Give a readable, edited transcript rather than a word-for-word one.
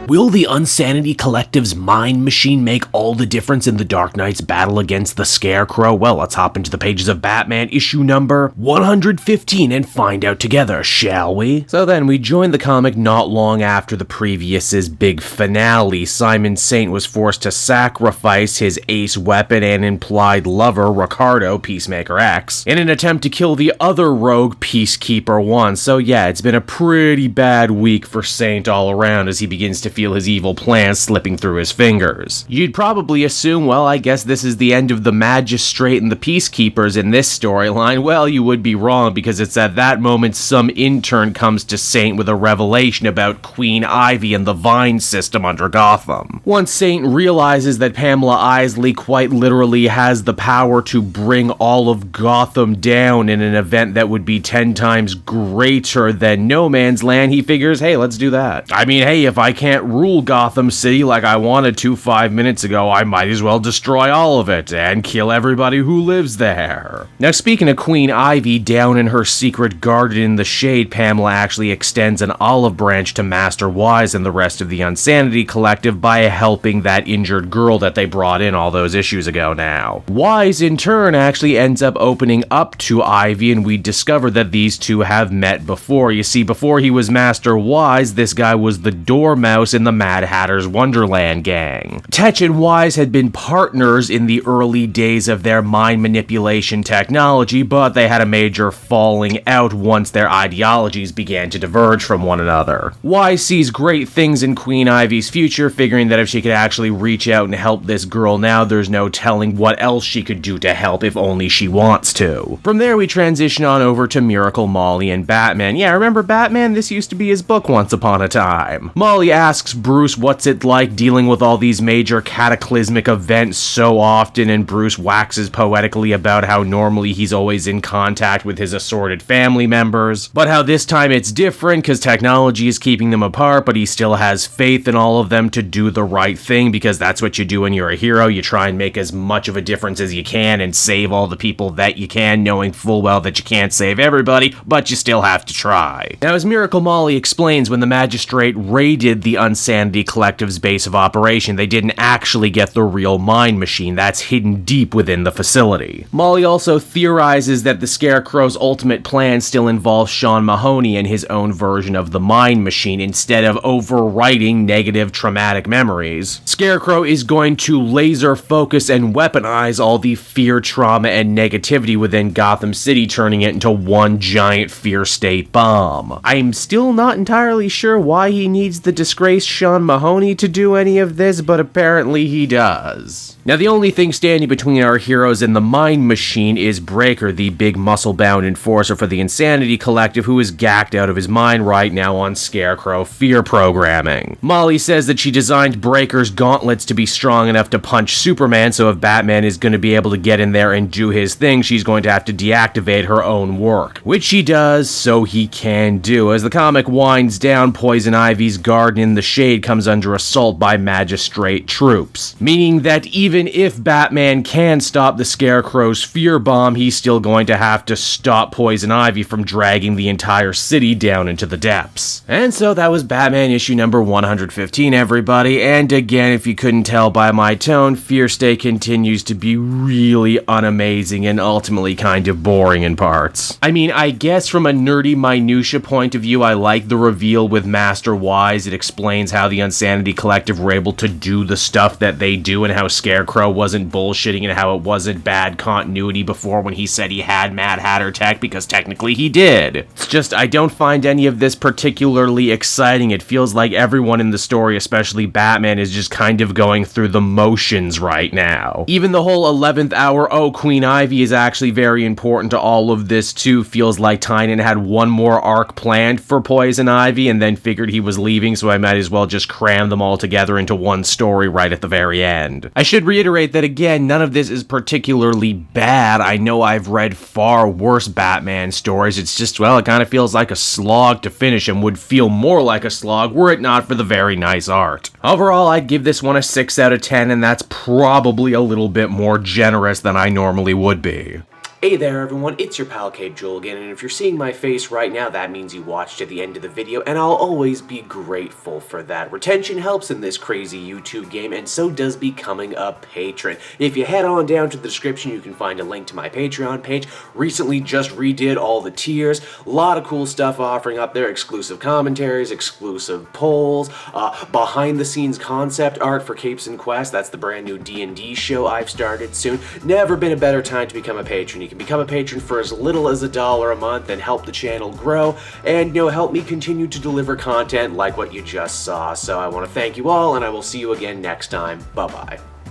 Will the Unsanity Collective's mind machine make all the difference in the Dark Knight's battle against the Scarecrow? Well, let's hop into the pages of Batman issue number 115 and find out together, shall we? So then, we join the comic not long after the previous's big finale. Simon Saint was forced to sacrifice his ace weapon and implied lover, Ricardo, Peacemaker X, in an attempt to kill the other rogue, Peacekeeper 1. So yeah, it's been a pretty bad week for Saint all around as he begins to feel his evil plans slipping through his fingers. You'd probably assume, well, I guess this is the end of the Magistrate and the Peacekeepers in this storyline. Well, you would be wrong, because it's at that moment some intern comes to Saint with a revelation about Queen Ivy and the Vine system under Gotham. Once Saint realizes that Pamela Isley quite literally has the power to bring all of Gotham down in an event that would be 10 times greater than No Man's Land, he figures, hey, let's do that. I mean, hey, if I can't rule Gotham City like I wanted to 5 minutes ago, I might as well destroy all of it and kill everybody who lives there. Now, speaking of Queen Ivy, down in her secret garden in the shade, Pamela actually extends an olive branch to Master Wise and the rest of the Unsanity Collective by helping that injured girl that they brought in all those issues ago now. Wise, in turn, actually ends up opening up to Ivy, and we discover that these two have met before. You see, before he was Master Wise, this guy was the Dormouse in the Mad Hatter's Wonderland gang. Tetch and Wise had been partners in the early days of their mind manipulation technology, but they had a major falling out once their ideologies began to diverge from one another. Wise sees great things in Queen Ivy's future, figuring that if she could actually reach out and help this girl now, there's no telling what else she could do to help if only she wants to. From there, we transition on over to Miracle Molly and Batman. Yeah, remember Batman? This used to be his book once upon a time. Molly asks Bruce what's it like dealing with all these major cataclysmic events so often, and Bruce waxes poetically about how normally he's always in contact with his assorted family members, but how this time it's different because technology is keeping them apart, but he still has faith in all of them to do the right thing, because that's what you do when you're a hero. You try and make as much of a difference as you can and save all the people that you can, knowing full well that you can't save everybody, but you still have to try. Now, as Miracle Molly explains, when the Magistrate raided the Unsanity Collective's base of operation, they didn't actually get the real mind machine that's hidden deep within the facility. Molly also theorizes that the Scarecrow's ultimate plan still involves Sean Mahoney and his own version of the mind machine instead of overwriting negative traumatic memories. Scarecrow is going to laser focus and weaponize all the fear, trauma, and negativity within Gotham City, turning it into one giant fear state bomb. I'm still not entirely sure why he needs the disgraced Sean Mahoney to do any of this, but apparently he does. Now, the only thing standing between our heroes and the Mind Machine is Breaker, the big muscle-bound enforcer for the Insanity Collective, who is gacked out of his mind right now on Scarecrow fear programming. Molly says that she designed Breaker's gauntlets to be strong enough to punch Superman, so if Batman is going to be able to get in there and do his thing, she's going to have to deactivate her own work, which she does, so he can do. As the comic winds down, Poison Ivy's garden in the shade comes under assault by Magistrate troops, meaning that even if Batman can stop the Scarecrow's fear bomb, he's still going to have to stop Poison Ivy from dragging the entire city down into the depths. And so that was Batman issue number 115, everybody, and again, if you couldn't tell by my tone, Fear State continues to be really unamazing and ultimately kind of boring in parts. I mean, I guess from a nerdy minutia point of view, I like the reveal with Master Wise. It explains how the Unsanity Collective were able to do the stuff that they do and how Scarecrow wasn't bullshitting and how it wasn't bad continuity before when he said he had Mad Hatter tech, because technically he did. It's just, I don't find any of this particularly exciting. It feels like everyone in the story, especially Batman, is just kind of going through the motions right now. Even the whole 11th hour, oh, Queen Ivy is actually very important to all of this too, feels like Tynion had one more arc planned for Poison Ivy and then figured he was leaving, so I might as well just cram them all together into one story right at the very end. I should reiterate that again, none of this is particularly bad. I know I've read far worse Batman stories. It's just, well, it kind of feels like a slog to finish and would feel more like a slog were it not for the very nice art. Overall, I'd give this one a 6 out of 10, and that's probably a little bit more generous than I normally would be. Hey there everyone, it's your pal Cape Joel again, and if you're seeing my face right now, that means you watched to the end of the video, and I'll always be grateful for that. Retention helps in this crazy YouTube game, and so does becoming a patron. If you head on down to the description, you can find a link to my Patreon page. Recently just redid all the tiers, a lot of cool stuff offering up there, exclusive commentaries, exclusive polls, behind the scenes concept art for Capes and Quest. That's the brand new D&D show I've started soon. Never been a better time to become a patron. You can become a patron for as little as $1 a month and help the channel grow and, help me continue to deliver content like what you just saw. So I want to thank you all, and I will see you again next time. Bye-bye.